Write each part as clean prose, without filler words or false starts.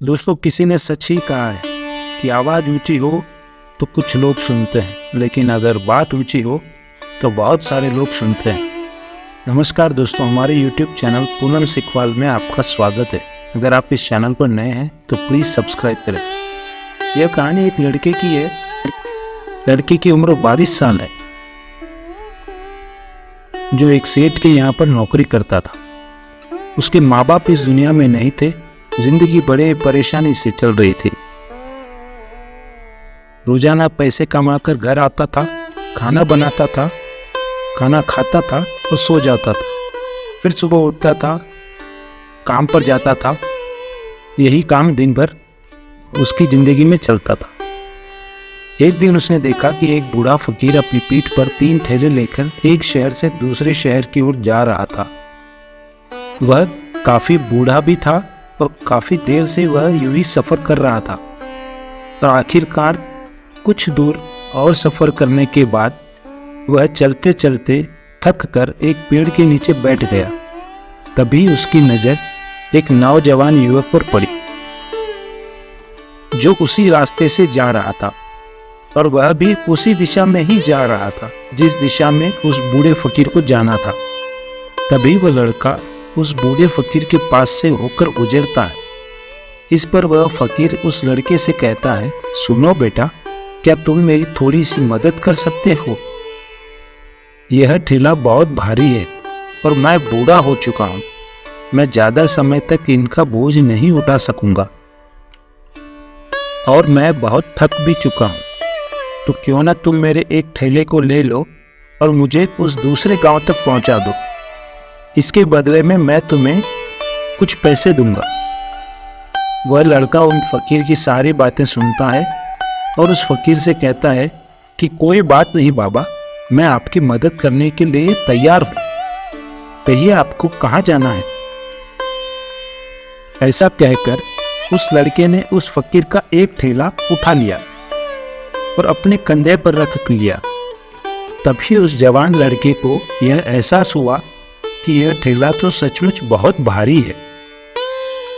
दोस्तों, किसी ने सच ही कहा है कि आवाज़ ऊंची हो तो कुछ लोग सुनते हैं, लेकिन अगर बात ऊंची हो तो बहुत सारे लोग सुनते हैं। नमस्कार दोस्तों, हमारे YouTube चैनल पूनम सिखवाल में आपका स्वागत है। अगर आप इस चैनल पर नए हैं तो प्लीज़ सब्सक्राइब करें। यह कहानी एक लड़के की है। लड़के की उम्र 22 साल है, जो एक सेठ के यहाँ पर नौकरी करता था। उसके माँ बाप इस दुनिया में नहीं थे। जिंदगी बड़े परेशानी से चल रही थी। रोजाना पैसे कमाकर घर आता था, खाना बनाता था, खाना खाता था और सो जाता था। फिर सुबह उठता था, काम पर जाता था। यही काम दिन भर उसकी जिंदगी में चलता था। एक दिन उसने देखा कि एक बूढ़ा फकीर अपनी पीठ पर 3 थैले लेकर एक शहर से दूसरे शहर की ओर जा रहा था। वह काफी बूढ़ा भी था और काफी देर से वह यूं ही सफर कर रहा था। और आखिरकार कुछ दूर और सफर करने के बाद वह चलते चलते थक कर एक पेड़ के नीचे बैठ गया। तभी उसकी नजर एक नौजवान युवक पर पड़ी, जो उसी रास्ते से जा रहा था और वह भी उसी दिशा में ही जा रहा था जिस दिशा में उस बूढ़े फकीर को जाना था। तभी वह लड़का उस बूढ़े फकीर के पास से होकर गुजरता है। इस पर वह फकीर उस लड़के से कहता है, सुनो बेटा, क्या तुम मेरी थोड़ी सी मदद कर सकते हो? यह ठेला बहुत भारी है और मैं बूढ़ा हो चुका हूँ। मैं ज्यादा समय तक इनका बोझ नहीं उठा सकूंगा और मैं बहुत थक भी चुका हूँ। तो क्यों ना तुम मेरे एक ठेले को ले लो और मुझे उस दूसरे गांव तक पहुंचा दो। इसके बदले में मैं तुम्हें कुछ पैसे दूंगा। वह लड़का उन फकीर की सारी बातें सुनता है और उस फकीर से कहता है कि कोई बात नहीं बाबा, मैं आपकी मदद करने के लिए तैयार हूं। कहिए आपको कहाँ जाना है? ऐसा कहकर उस लड़के ने उस फकीर का एक ठेला उठा लिया और अपने कंधे पर रख लिया। तभी उस जवान लड़के को यह एहसास हुआ कि यह ठेला तो सचमुच बहुत भारी है।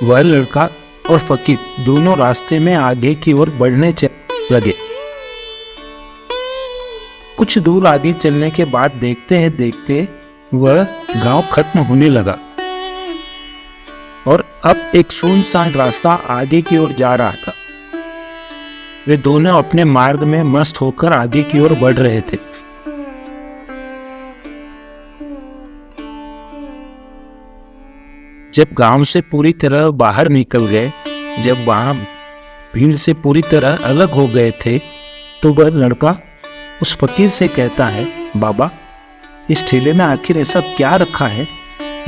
वह लड़का और फकीर दोनों रास्ते में आगे की ओर बढ़ने लगे। कुछ दूर आगे चलने के बाद देखते हैं देखते वह गांव खत्म होने लगा और अब एक सुनसान रास्ता आगे की ओर जा रहा था। वे दोनों अपने मार्ग में मस्त होकर आगे की ओर बढ़ रहे थे। जब गांव से पूरी तरह बाहर निकल गए, जब वहां भीड़ से पूरी तरह अलग हो गए थे, तो वह लड़का उस फकीर से कहता है, बाबा, इस ठेले में आखिर ऐसा क्या रखा है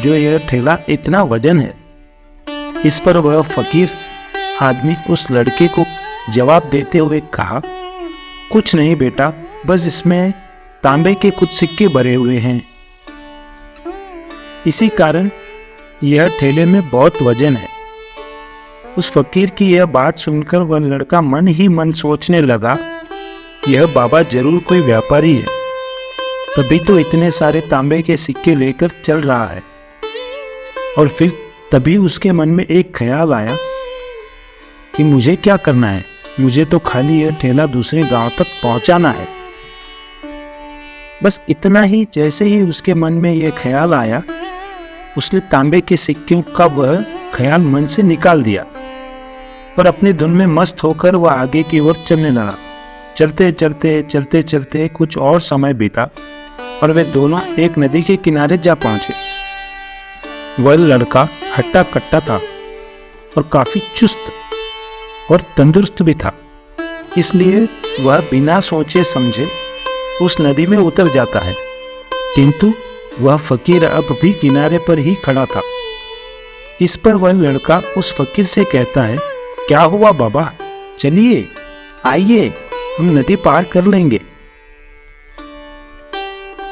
जो यह ठेला इतना वजन है? इस पर वह फकीर आदमी उस लड़के को जवाब देते हुए कहा, कुछ नहीं बेटा, बस इसमें तांबे के कुछ सिक्के भरे हुए हैं। इसी कारण यह ठेले में बहुत वजन है। उस फकीर की यह बात सुनकर वह लड़का मन ही मन सोचने लगा, यह बाबा जरूर कोई व्यापारी है, तभी तो इतने सारे तांबे के सिक्के लेकर चल रहा है। और फिर तभी उसके मन में एक ख्याल आया कि मुझे क्या करना है, मुझे तो खाली यह ठेला दूसरे गांव तक पहुंचाना है। बस इतना ही। जैसे ही उसके मन में यह ख्याल आया, उसने तांबे के सिक्कों का वह ख्याल मन से निकाल दिया और अपनी धुन में मस्त होकर वह आगे की ओर चलने लगा। चलते चलते कुछ और समय बीता और वे दोनों एक नदी के किनारे जा पहुंचे। वह लड़का हट्टा कट्टा था और काफी चुस्त और तंदुरुस्त भी था, इसलिए वह बिना सोचे समझे उस नदी में उतर जाता है। किंतु वह फकीर अब भी किनारे पर ही खड़ा था। इस पर वह लड़का उस फकीर से कहता है, क्या हुआ बाबा, चलिए आइए, हम नदी पार कर लेंगे।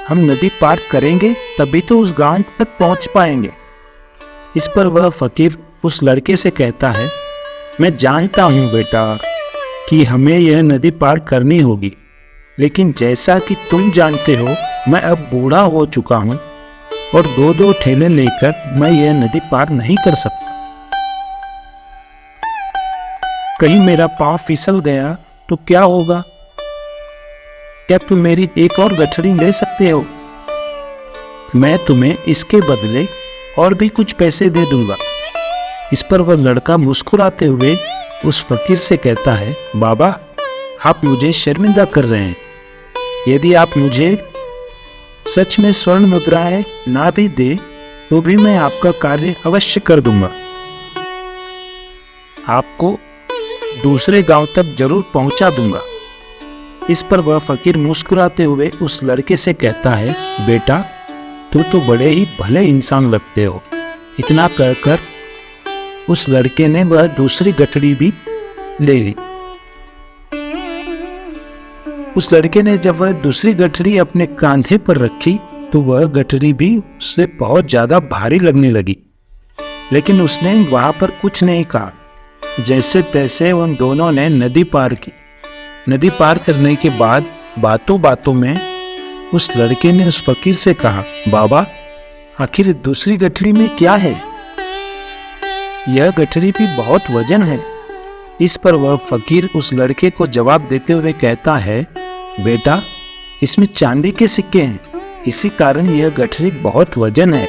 हम नदी पार करेंगे तभी तो उस गांव तक पहुंच पाएंगे। इस पर वह फकीर उस लड़के से कहता है, मैं जानता हूं बेटा कि हमें यह नदी पार करनी होगी, लेकिन जैसा कि तुम जानते हो, मैं अब बूढ़ा हो चुका हूं और 2-2 ठेले लेकर मैं यह नदी पार नहीं कर सकता। कहीं मेरा पांव फिसल गया तो क्या होगा? क्या तुम मेरी एक और गठरी ले सकते हो? मैं तुम्हें इसके बदले और भी कुछ पैसे दे दूंगा। इस पर वह लड़का मुस्कुराते हुए उस फकीर से कहता है, बाबा, आप मुझे शर्मिंदा कर रहे हैं। यदि आप मुझे सच में स्वर्ण मुद्राएं ना भी दे तो भी मैं आपका कार्य अवश्य कर दूंगा। आपको दूसरे गांव तक जरूर पहुंचा दूंगा। इस पर वह फकीर मुस्कुराते हुए उस लड़के से कहता है, बेटा, तू तो बड़े ही भले इंसान लगते हो। इतना कहकर उस लड़के ने वह दूसरी गठरी भी ले ली। उस लड़के ने जब वह दूसरी गठरी अपने कांधे पर रखी तो वह गठरी भी उसे बहुत ज्यादा भारी लगने लगी, लेकिन उसने वहां पर कुछ नहीं कहा। जैसे तैसे उन दोनों ने नदी पार की। नदी पार करने के बाद बातों बातों में उस लड़के ने उस फकीर से कहा, बाबा, आखिर दूसरी गठरी में क्या है? यह गठरी भी बहुत वजन है। इस पर वह फकीर उस लड़के को जवाब देते हुए कहता है, बेटा, इसमें चांदी के सिक्के हैं, इसी कारण यह गठरी बहुत वजन है।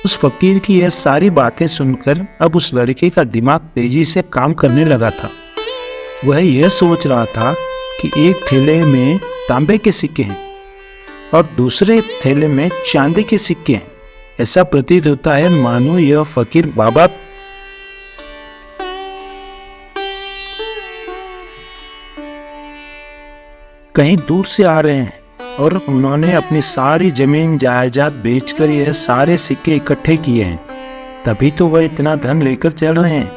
उस फकीर की यह सारी बातें सुनकर अब उस लड़के का दिमाग तेजी से काम करने लगा था। वह यह सोच रहा था कि एक थैले में तांबे के सिक्के हैं और दूसरे थैले में चांदी के सिक्के हैं। ऐसा प्रतीत होता है मानो यह फकीर बाबा कहीं दूर से आ रहे हैं और उन्होंने अपनी सारी जमीन जायदाद बेचकर यह सारे सिक्के इकट्ठे किए हैं, तभी तो वह इतना धन लेकर चल रहे हैं।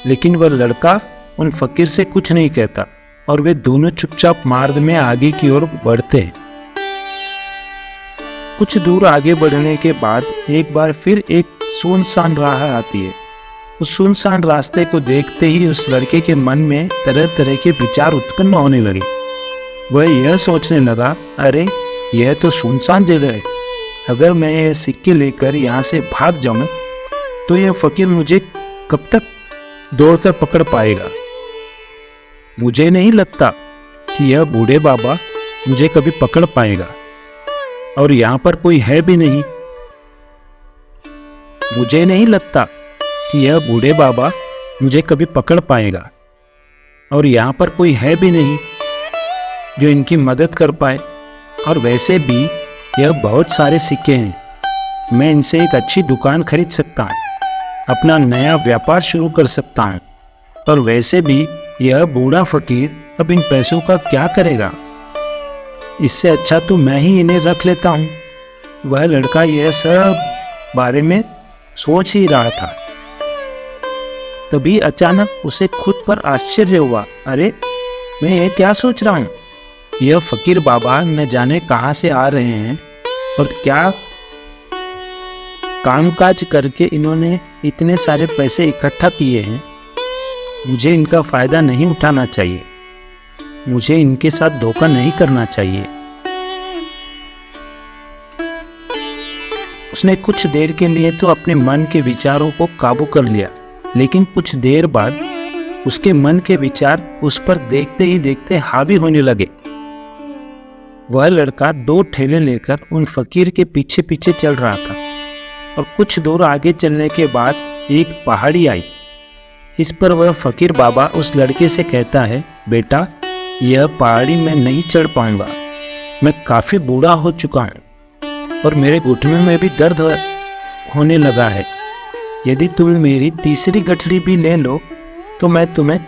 लेकिन वह लड़का उन फकीर से कुछ नहीं कहता और वे दोनों चुपचाप मार्ग में आगे की ओर बढ़ते हैं। कुछ दूर आगे बढ़ने के बाद एक बार फिर एक सुनसान राह आती है। उस सुनसान रास्ते को देखते ही उस लड़के के मन में तरह तरह के विचार उत्पन्न होने लगे। वह यह सोचने लगा, अरे, यह तो सुनसान जगह है। अगर मैं ये सिक्के लेकर यहाँ से भाग जाऊं तो यह फकीर मुझे कब तक दौड़कर पकड़ पाएगा। मुझे नहीं लगता कि यह बूढ़े बाबा मुझे कभी पकड़ पाएगा, और यहाँ पर कोई है भी नहीं। मुझे नहीं लगता कि यह बूढ़े बाबा मुझे कभी पकड़ पाएगा, और यहाँ पर कोई है भी नहीं जो इनकी मदद कर पाए। और वैसे भी यह बहुत सारे सिक्के हैं। मैं इनसे एक अच्छी दुकान खरीद सकता हूँ, अपना नया व्यापार शुरू कर सकता हूँ। और वैसे भी यह बूढ़ा फकीर अब इन पैसों का क्या करेगा? इससे अच्छा तो मैं ही इन्हें रख लेता हूँ। वह लड़का यह सब बारे में सोच ही रहा था। तभी अचानक उसे खुद पर आश्चर्य हुआ, अरे, मैं ये क्या सोच रहा हूँ? यह फकीर बाबा न जाने कहाँ से आ रहे हैं और क्या कामकाज करके इन्होंने इतने सारे पैसे इकट्ठा किए हैं। मुझे इनका फायदा नहीं उठाना चाहिए। मुझे इनके साथ धोखा नहीं करना चाहिए। उसने कुछ देर के लिए तो अपने मन के विचारों को काबू कर लिया, लेकिन कुछ देर बाद उसके मन के विचार उस पर देखते ही देखते हावी होने लगे। वह लड़का 2 ठेले लेकर उन फकीर के पीछे पीछे चल रहा था, और कुछ दूर आगे चलने के बाद एक पहाड़ी आई। इस पर वह फकीर बाबा उस लड़के से कहता है, बेटा, यह पहाड़ी मैं नहीं चढ़ पाऊंगा। मैं काफी बूढ़ा हो चुका हूँ और मेरे घुटनों में भी दर्द होने लगा है। यदि तुम मेरी तीसरी गठरी भी ले लो तो मैं तुम्हें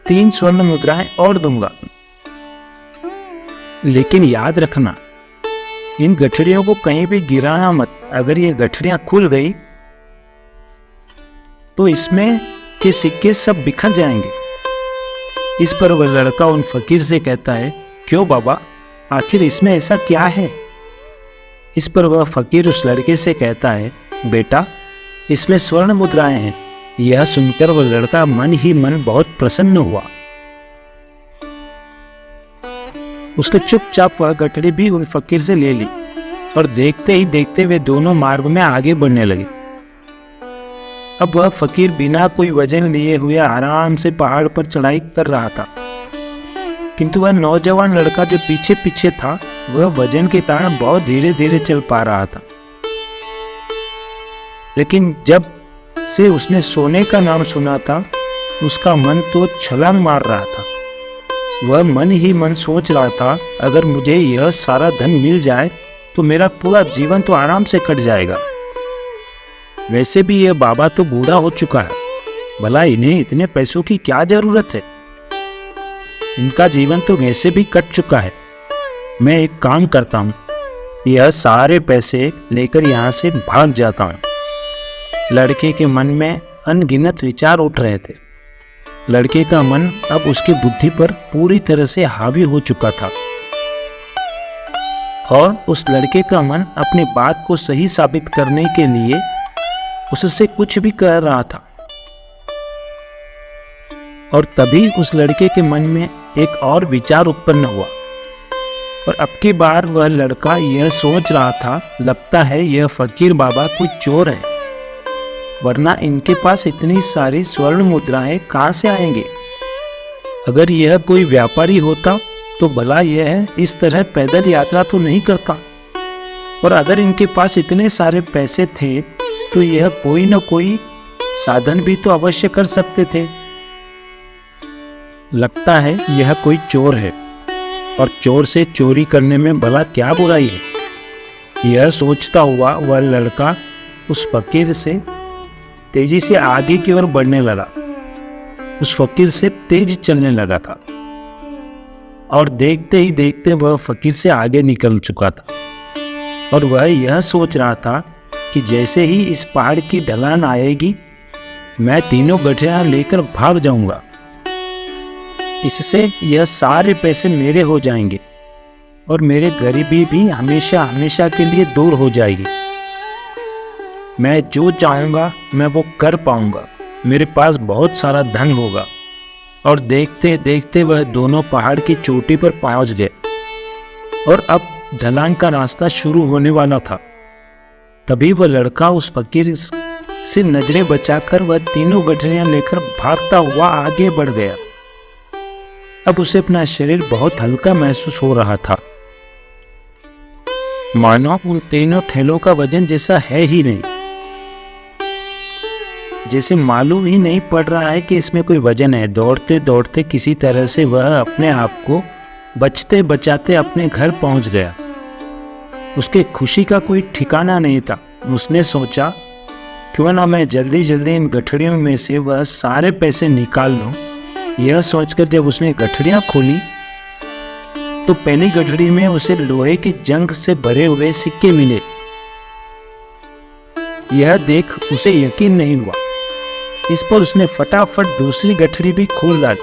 3 स्वर्ण मुद्राएं और दूंगा। लेकिन याद रखना, इन गठरियों को कहीं भी गिराना मत। अगर ये गठरियां खुल गई तो इसमें के सिक्के सब बिखर जाएंगे। इस पर वह लड़का उन फकीर से कहता है, क्यों बाबा, आखिर इसमें ऐसा क्या है? इस पर वह फकीर उस लड़के से कहता है, बेटा, इसमें स्वर्ण मुद्राएं हैं। यह सुनकर वह लड़का मन ही मन बहुत प्रसन्न हुआ। उसने चुपचाप वह गठरी भी उन फकीर से ले ली और देखते ही देखते वे दोनों मार्ग में आगे बढ़ने लगे। अब वह फकीर बिना कोई वजन लिए हुए आराम से पहाड़ पर चढ़ाई कर रहा था, किंतु वह नौजवान लड़का जो पीछे पीछे था वह वजन के कारण बहुत धीरे धीरे चल पा रहा था। लेकिन जब से उसने सोने का नाम सुना था उसका मन तो छलांग मार रहा था। वह मन ही मन सोच रहा था, अगर मुझे यह सारा धन मिल जाए तो मेरा पूरा जीवन तो आराम से कट जाएगा। वैसे भी यह बाबा तो बूढ़ा हो चुका है, भला इन्हें इतने पैसों की क्या जरूरत है। इनका जीवन तो वैसे भी कट चुका है। मैं एक काम करता हूँ, यह सारे पैसे लेकर यहाँ से भाग जाता हूँ। लड़के के मन में अनगिनत विचार उठ रहे थे। लड़के का मन अब उसकी बुद्धि पर पूरी तरह से हावी हो चुका था और उस लड़के का मन अपनी बात को सही साबित करने के लिए उससे कुछ भी कह रहा था। और तभी उस लड़के के मन में एक और विचार उत्पन्न हुआ और अब की बार वह लड़का यह सोच रहा था, लगता है यह फकीर बाबा कोई चोर है, वरना इनके पास इतनी सारी स्वर्ण मुद्राएं कहां से आएंगे। अगर यह कोई व्यापारी होता तो भला यह इस तरह पैदल यात्रा तो नहीं करता, और अगर इनके पास इतने सारे पैसे थे तो यह कोई न कोई साधन भी तो अवश्य कर सकते थे। लगता है यह कोई चोर है और चोर से चोरी करने में भला क्या बुराई है। यह सोचता हुआ वह लड़का उस फकीर से तेजी से आगे की ओर बढ़ने लगा। उस फकीर से तेज चलने लगा था और देखते ही देखते वह फकीर से आगे निकल चुका था और वह यह सोच रहा था कि जैसे ही इस पहाड़ की ढलान आएगी मैं तीनों गठरियां लेकर भाग जाऊंगा। इससे यह सारे पैसे मेरे हो जाएंगे और मेरे गरीबी भी हमेशा हमेशा के लिए दूर हो जाएगी। मैं जो चाहूंगा मैं वो कर पाऊंगा, मेरे पास बहुत सारा धन होगा। और देखते देखते वह दोनों पहाड़ की चोटी पर पहुंच गए और अब ढलान का रास्ता शुरू होने वाला था। तभी वह लड़का उस फकीर से नजरें बचाकर वह तीनों गठरियां लेकर भागता हुआ आगे बढ़ गया। अब उसे अपना शरीर बहुत हल्का महसूस हो रहा था, मानो उन तीनों ठेलों का वजन जैसा है ही नहीं, जैसे मालूम ही नहीं पड़ रहा है कि इसमें कोई वजन है। दौड़ते दौड़ते किसी तरह से वह अपने आप को बचते बचाते अपने घर पहुंच गया। उसके खुशी का कोई ठिकाना नहीं था। उसने सोचा, क्यों ना मैं जल्दी जल्दी इन गठरियों में से वह सारे पैसे निकाल लूं। यह सोचकर जब उसने गठरियां खोली तो पहली गठरी में उसे लोहे की जंग से भरे हुए सिक्के मिले। यह देख उसे यकीन नहीं हुआ। इस पर उसने फटाफट दूसरी गठरी भी खोल डाली।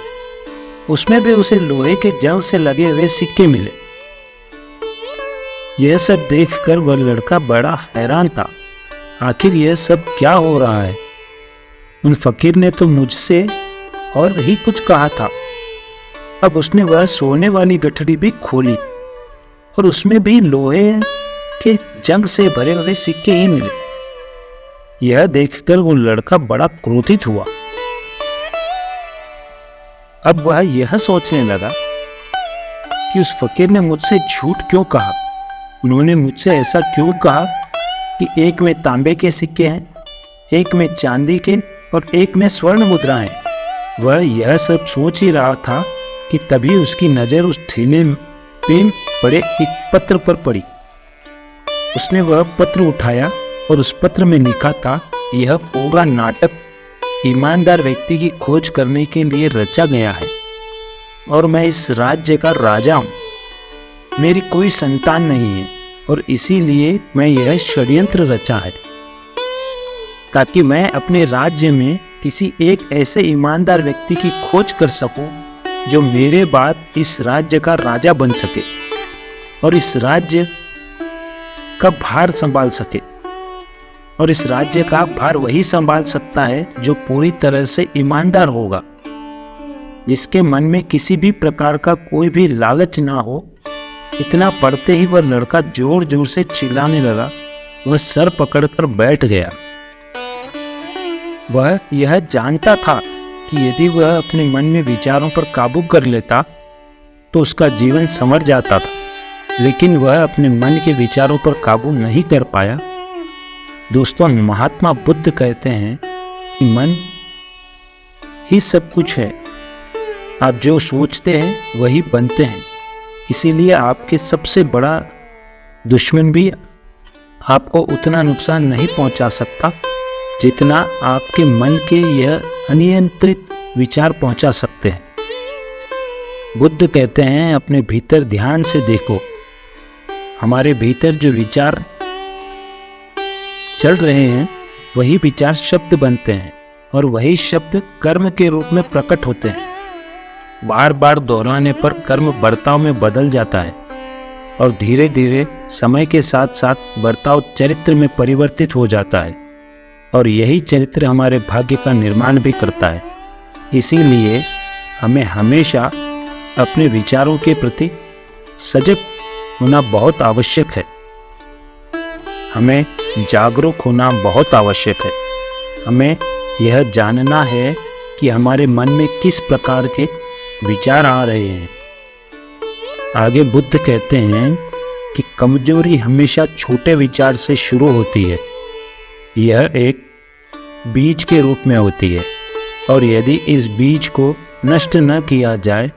उसमें भी उसे लोहे के जंग से लगे हुए सिक्के मिले। यह सब देखकर वह लड़का बड़ा हैरान था। आखिर यह सब क्या हो रहा है? उन फकीर ने तो मुझसे और ही कुछ कहा था। अब उसने वह सोने वाली गठरी भी खोली और उसमें भी लोहे के जंग से भरे हुए सिक्के ही मिले। यह देखकर वो लड़का बड़ा क्रोधित हुआ। अब वह यह सोचने लगा कि उस फकीर ने मुझसे झूठ क्यों कहा। उन्होंने मुझसे ऐसा क्यों कहा कि एक में तांबे के सिक्के हैं, एक में चांदी के और एक में स्वर्ण मुद्रा है। वह यह सब सोच ही रहा था कि तभी उसकी नजर उस ठेले पे पड़े एक पत्र पर पड़ी। उसने वह पत्र उठाया और उस पत्र में लिखा था, यह पूरा नाटक ईमानदार व्यक्ति की खोज करने के लिए रचा गया है और मैं इस राज्य का राजा हूं। मेरी कोई संतान नहीं है और इसीलिए मैं यह षड्यंत्र रचा है ताकि मैं अपने राज्य में किसी एक ऐसे ईमानदार व्यक्ति की खोज कर सकूं जो मेरे बाद इस राज्य का राजा बन सके और इस राज्य का भार संभाल सके। और इस राज्य का भार वही संभाल सकता है जो पूरी तरह से ईमानदार होगा, जिसके मन में किसी भी प्रकार का कोई भी लालच ना हो। इतना पढ़ते ही वह लड़का जोर जोर से चिल्लाने लगा। वह सर पकड़कर बैठ गया। वह यह जानता था कि यदि वह अपने मन में विचारों पर काबू कर लेता तो उसका जीवन संवर जाता था, लेकिन वह अपने मन के विचारों पर काबू नहीं कर पाया। दोस्तों, महात्मा बुद्ध कहते हैं कि मन ही सब कुछ है। आप जो सोचते हैं वही बनते हैं। इसीलिए आपके सबसे बड़ा दुश्मन भी आपको उतना नुकसान नहीं पहुंचा सकता जितना आपके मन के यह अनियंत्रित विचार पहुंचा सकते हैं। बुद्ध कहते हैं, अपने भीतर ध्यान से देखो। हमारे भीतर जो विचार चल रहे हैं वही विचार शब्द बनते हैं और वही शब्द कर्म के रूप में प्रकट होते हैं। बार बार दोहराने पर कर्म बर्ताव में बदल जाता है और धीरे धीरे समय के साथ साथ बर्ताव चरित्र में परिवर्तित हो जाता है और यही चरित्र हमारे भाग्य का निर्माण भी करता है। इसीलिए हमें हमेशा अपने विचारों के प्रति सजग होना बहुत आवश्यक है। हमें जागरूक होना बहुत आवश्यक है। हमें यह जानना है कि हमारे मन में किस प्रकार के विचार आ रहे हैं। आगे बुद्ध कहते हैं कि कमजोरी हमेशा छोटे विचार से शुरू होती है। यह एक बीज के रूप में होती है और यदि इस बीज को नष्ट न किया जाए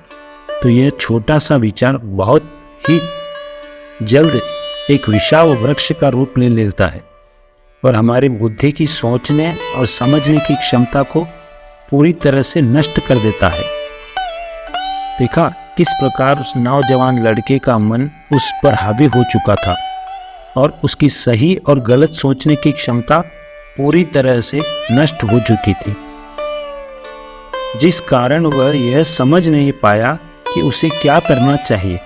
तो यह छोटा सा विचार बहुत ही जल्द एक विशाल वृक्ष का रूप ले लेता है और हमारी बुद्धि की सोचने और समझने की क्षमता को पूरी तरह से नष्ट कर देता है। देखा किस प्रकार उस नौजवान लड़के का मन उस पर हावी हो चुका था और उसकी सही और गलत सोचने की क्षमता पूरी तरह से नष्ट हो चुकी थी, जिस कारण वह यह समझ नहीं पाया कि उसे क्या करना चाहिए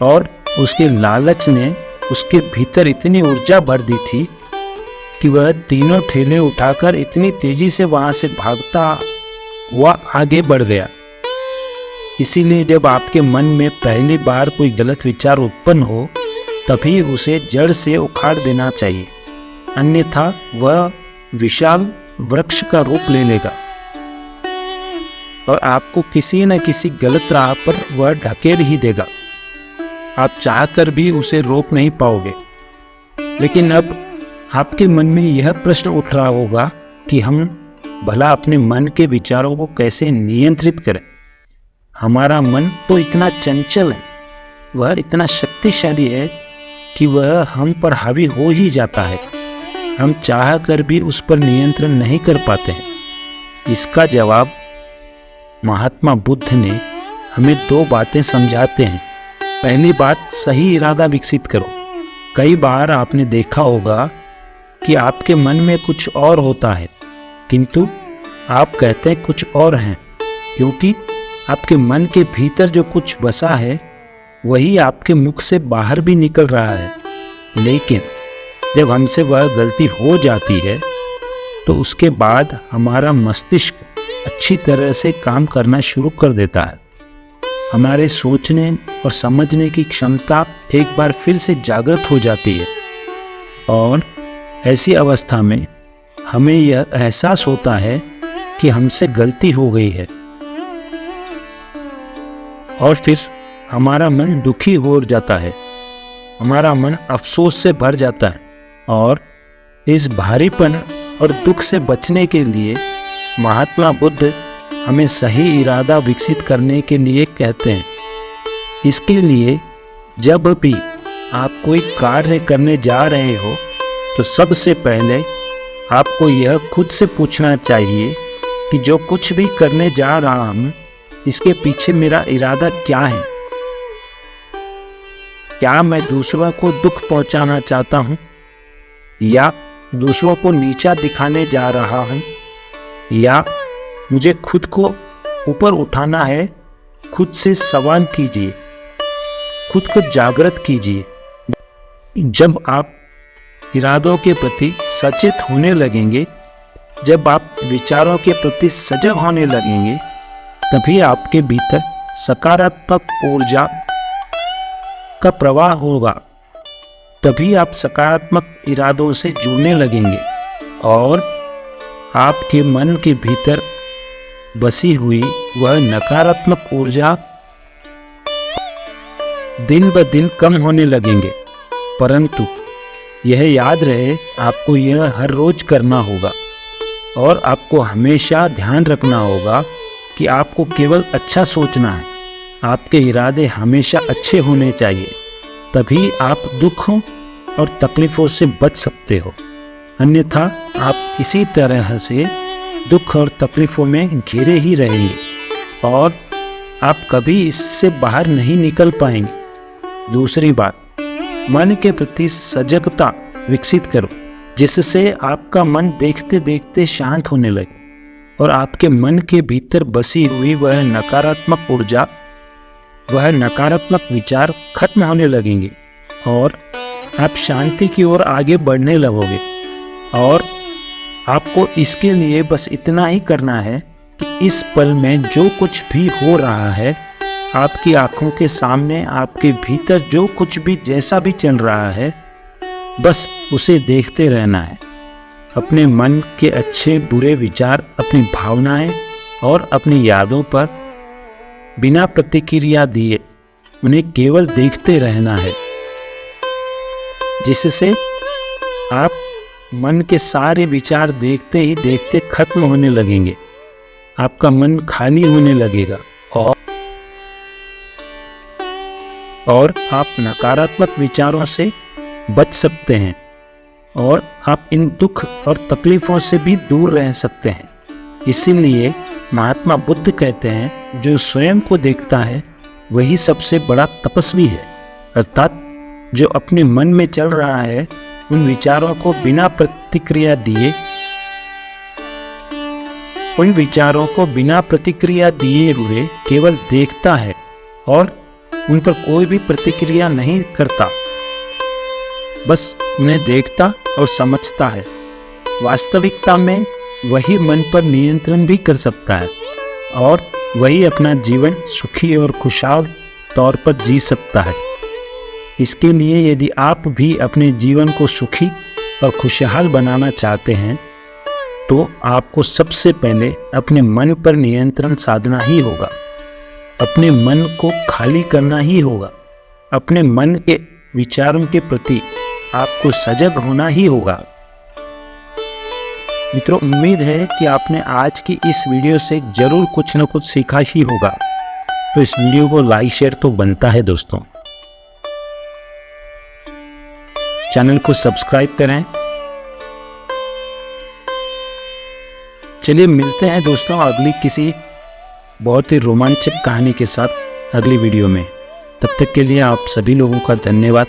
और उसके लालच ने उसके भीतर इतनी ऊर्जा भर दी थी कि वह तीनों ठेले उठाकर इतनी तेजी से वहां से भागता हुआ आगे बढ़ गया। इसीलिए जब आपके मन में पहली बार कोई गलत विचार उत्पन्न हो तभी उसे जड़ से उखाड़ देना चाहिए, अन्यथा वह विशाल वृक्ष का रूप ले लेगा और आपको किसी न किसी गलत राह पर वह ढकेल ही देगा। आप चाहकर भी उसे रोक नहीं पाओगे। लेकिन अब आपके मन में यह प्रश्न उठ रहा होगा कि हम भला अपने मन के विचारों को कैसे नियंत्रित करें। हमारा मन तो इतना चंचल है, वह इतना शक्तिशाली है कि वह हम पर हावी हो ही जाता है। हम चाह कर भी उस पर नियंत्रण नहीं कर पाते हैं। इसका जवाब महात्मा बुद्ध ने हमें दो बातें समझाते हैं। पहली बात, सही इरादा विकसित करो। कई बार आपने देखा होगा कि आपके मन में कुछ और होता है किंतु आप कहते हैं कुछ और हैं, क्योंकि आपके मन के भीतर जो कुछ बसा है वही आपके मुख से बाहर भी निकल रहा है। लेकिन जब हमसे वह गलती हो जाती है तो उसके बाद हमारा मस्तिष्क अच्छी तरह से काम करना शुरू कर देता है। हमारे सोचने और समझने की क्षमता एक बार फिर से जागृत हो जाती है और ऐसी अवस्था में हमें यह एहसास होता है कि हमसे गलती हो गई है और फिर हमारा मन दुखी हो जाता है, हमारा मन अफसोस से भर जाता है। और इस भारीपन और दुख से बचने के लिए महात्मा बुद्ध हमें सही इरादा विकसित करने के लिए कहते हैं। इसके लिए जब भी आप कोई कार्य करने जा रहे हो तो सबसे पहले आपको यह खुद से पूछना चाहिए कि जो कुछ भी करने जा रहा हूँ इसके पीछे मेरा इरादा क्या है। क्या मैं दूसरों को दुख पहुंचाना चाहता हूँ या दूसरों को नीचा दिखाने जा रहा हूँ या मुझे खुद को ऊपर उठाना है। खुद से सवाल कीजिए, खुद को जागृत कीजिए। जब आप इरादों के प्रति सचेत होने लगेंगे, जब आप विचारों के प्रति सजग होने लगेंगे, तभी आपके भीतर सकारात्मक ऊर्जा का प्रवाह होगा। तभी आप सकारात्मक इरादों से जुड़ने लगेंगे और आपके मन के भीतर बसी हुई वह नकारात्मक ऊर्जा दिन ब दिन कम होने लगेंगे। परंतु यह याद रहे, आपको यह हर रोज करना होगा और आपको हमेशा ध्यान रखना होगा कि आपको केवल अच्छा सोचना है। आपके इरादे हमेशा अच्छे होने चाहिए, तभी आप दुखों और तकलीफ़ों से बच सकते हो। अन्यथा आप इसी तरह से दुख और तकलीफ़ों में घिरे ही रहेंगे और आप कभी इससे बाहर नहीं निकल पाएंगे। दूसरी बात, मन के प्रति सजगता विकसित करो, जिससे आपका मन देखते देखते शांत होने लगे और आपके मन के भीतर बसी हुई वह नकारात्मक ऊर्जा, वह नकारात्मक विचार खत्म होने लगेंगे और आप शांति की ओर आगे बढ़ने लगोगे। और आपको इसके लिए बस इतना ही करना है कि इस पल में जो कुछ भी हो रहा है, आपकी आंखों के सामने आपके भीतर जो कुछ भी जैसा भी चल रहा है, बस उसे देखते रहना है। अपने मन के अच्छे बुरे विचार, अपनी भावनाएं और अपनी यादों पर बिना प्रतिक्रिया दिए उन्हें केवल देखते रहना है, जिससे आप मन के सारे विचार देखते ही देखते खत्म होने लगेंगे। आपका मन खाली होने लगेगा और आप नकारात्मक विचारों से बच सकते हैं और आप इन दुख और तकलीफ़ों से भी दूर रह सकते हैं। इसीलिए महात्मा बुद्ध कहते हैं, जो स्वयं को देखता है वही सबसे बड़ा तपस्वी है। अर्थात जो अपने मन में चल रहा है उन विचारों को बिना प्रतिक्रिया दिए हुए केवल देखता है और उन पर कोई भी प्रतिक्रिया नहीं करता, बस उन्हें देखता और समझता है। वास्तविकता में वही मन पर नियंत्रण भी कर सकता है और वही अपना जीवन सुखी और खुशहाल तौर पर जी सकता है। इसके लिए यदि आप भी अपने जीवन को सुखी और खुशहाल बनाना चाहते हैं, तो आपको सबसे पहले अपने मन पर नियंत्रण साधना ही होगा। अपने मन को खाली करना ही होगा। अपने मन के विचारों के प्रति आपको सजग होना ही होगा। मित्रों, उम्मीद है कि आपने आज की इस वीडियो से जरूर कुछ न कुछ सीखा ही होगा। तो इस वीडियो को लाइक शेयर तो बनता है दोस्तों। चैनल को सब्सक्राइब करें। चलिए मिलते हैं दोस्तों अगली किसी बहुत ही रोमांचक कहानी के साथ अगली वीडियो में। तब तक के लिए आप सभी लोगों का धन्यवाद।